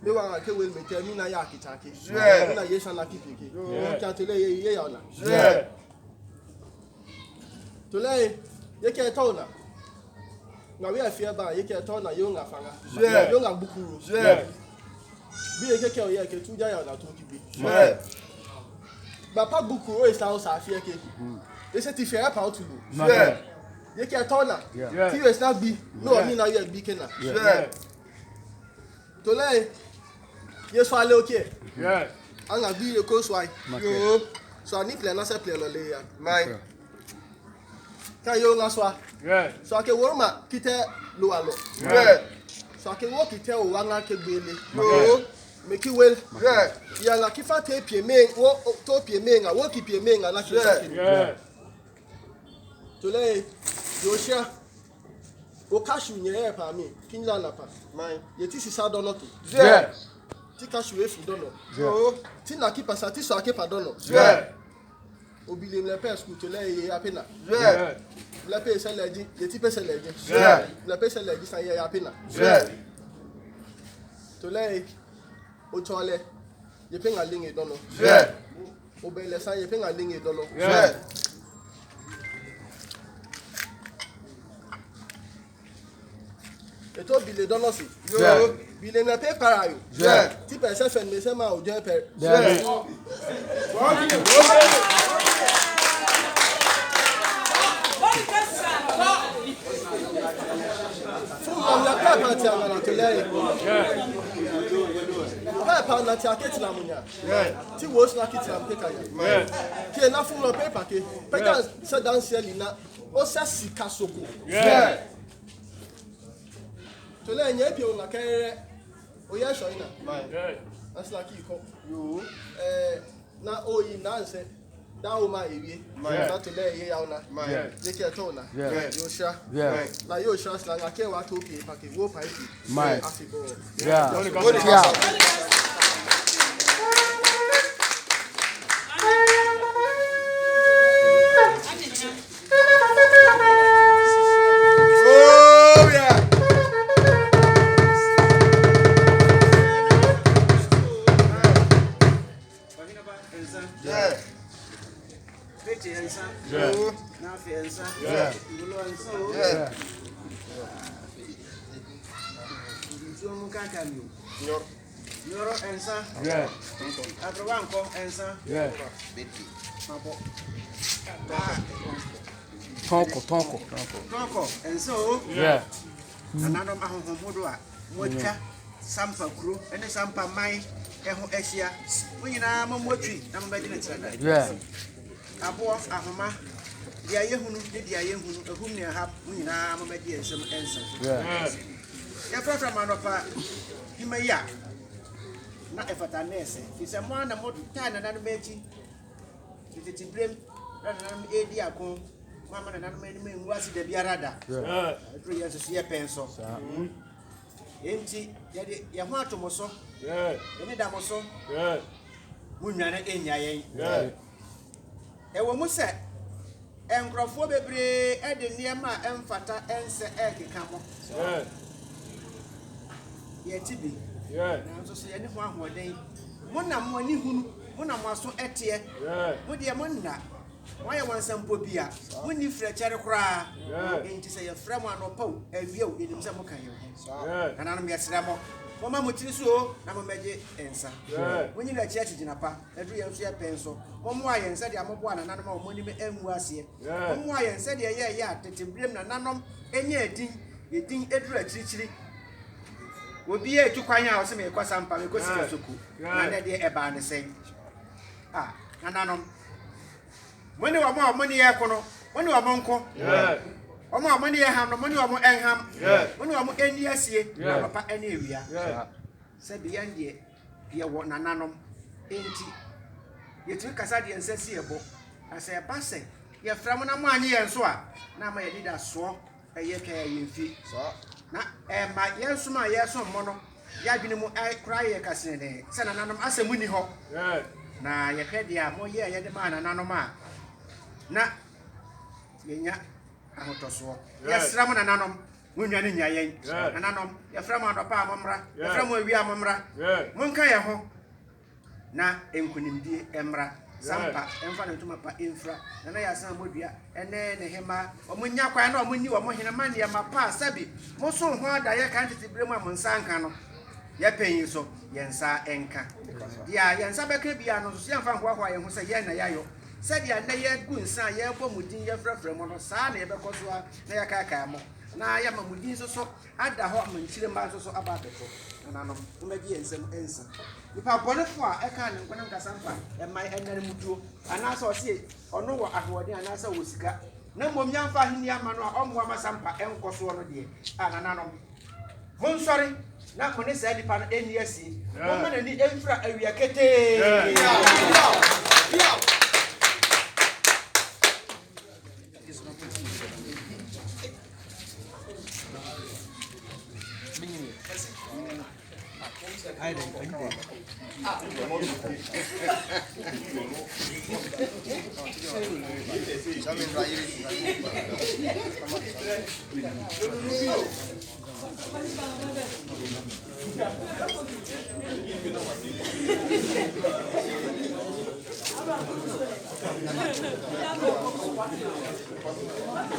They want to will me tell me na yaki taki. Yeah. Na yes na kipiki. Yeah. Can't tell ye ya na. Yeah. Tole ye ke tona. Na we afia ba ye ke tona yo nga fanga. Yeah. Yo nga bukuru. Yeah. Bi ye ke o ye ke tu ja ya na to kibi. Yeah. Ba pa bukuru e sa o sa afia ke. They say ti fia pa o tu. Yeah. Ye ke tona. Yeah. Ti we na bi. No me na ye bi ke na. Yeah. Tole yes, I look here. Yeah. I'm going to be a coast wife. So I need to say, play on my. Can you answer? Yeah. So I can work my kita low. Yeah. So I can walk it tell one like a baby. No. Make it well. Yeah. Yeah, like if I tape your main, walk top your main, I walk keep your main, and like yeah. Today, Joshua. O cash in your hair, for me. King Lanapa. Mine. Yet this is how done not. Yeah. Cash away from Dono. So, Tina keep a satisfied keep a Dono. Yeah. Obilim la paix school to lay a pena. Yeah. La paix a legend, the tipes a legend. Yeah. La paix a legend, I a pena. Yeah. To lay O toilet, you ping a ling it Dono. Yeah. Obey the sign, you ping a ling it Dono. Yeah. It will be the Dono. Yeah. Bilé na paper ayo. Yeah. Ti person fen me se ma o je pe. Yeah. Fu on la paper ti ana to le. Yeah. Paper na ti aketi na munya. Yeah. Ti wo na aketi na paper ya. Yeah. Ke na fu no paper ke. Paper se dan se na o se sika soko. Yeah. To le nya pi o na kere. Oh yeah, sure ina. Yeah. That's like you come. You. Na oh you nance. Da o ma ewie. Na to le ye ya una. Yeah. Ye ke to na. Yeah. You sure. Yeah. Na you sure slang ake wa to pie pa ke wo pa ifi. My. Yeah. Nyoro ensa. Yeah. Aprobanco ensa. Yeah. Tonko. And so. Yeah. Nananom ahohomodo a motwa sampa kuro ene sampa man eho ehia munyina mamotwi na mabagina tsada abo ahoma dia yehunu ne dia yehunu ehum ne ha munyina mamadi ensem ensa ya frafra manopa himaya na efata nese fise mo na mo ta nananom echi titi brem na nananom edi akon mama nananom eni mengu asi da biarada tro yeso ye penso enti ye ho atomoso eni da moso munwana enya yen ewo mu se enkrofo bebre ede niema emfata ense ekeka mo ye tibi na so ye ne ho ahoden mona mo ani hunu mona mo aso ete mo de mo nna why one sample bia when you free chere kra enti say ye frem anopa awie o enim se mo kan ye ho na me yesra mo mama mo tiri so na mo meje ensa wonyi na chia chigina pa edu ye nso ye penso mo ayensa de amobo na nanom mo nim enwu ase mo ayensa de ye ye atete brem na nanom enya edin edu achirichiri obi e tukwan a o se me kwasa mpa me kosika soku na ne de eba ne sen na nanom Money wa mo money ye kono money wa mo nko omo money ye ham no money wa mo enham money wa mo eni asie na papa eni ewia se bi yande ye wo nananom enti ye tiri kasa de ensasi ebo asa e base ye fram na mo anye ye nso a na ma ye dida so eye twa ye mfi na ma ye nso ma ye so mo no ya dwene mu ai kra ye kase ne se nananom asa muni ho na ye hwede a mo ye ye de ma nananom a na yenya ahotoso yesra mo nananom munwa ne nya yen nananom yefra mo adopa amomra yefra mo awi amomra monka ye ho na enkunimdie emra sampa emfa ne tuma pa infra na ya san modua ene ne hema omunya kwa na omunni wo mo hena man ye mapa sabi mo so ho ada ye kan tete bremu amonsanka no ye penyi so yensa enka dia yensa beka bia no so yemfa ho ye ho se ye na yayo said ya na ye gu nsa ye bo mudin ye frafra mo no saa na ye bekoso na ye kaka mo na ya ma mudin so ada ho manchire mba so aba beto na no umagi ensem ensa ipa bonefo a e ka ne nkwana nkasampa e mai enare mutuo ana so se ono wo ahwode ana so wo sika na mom nyamfa hini ama no a omwa masampa enkoso no de ana na no mon sorry na ko ne sa dipa no eni asi mo ma na ni emfra awia kete I don't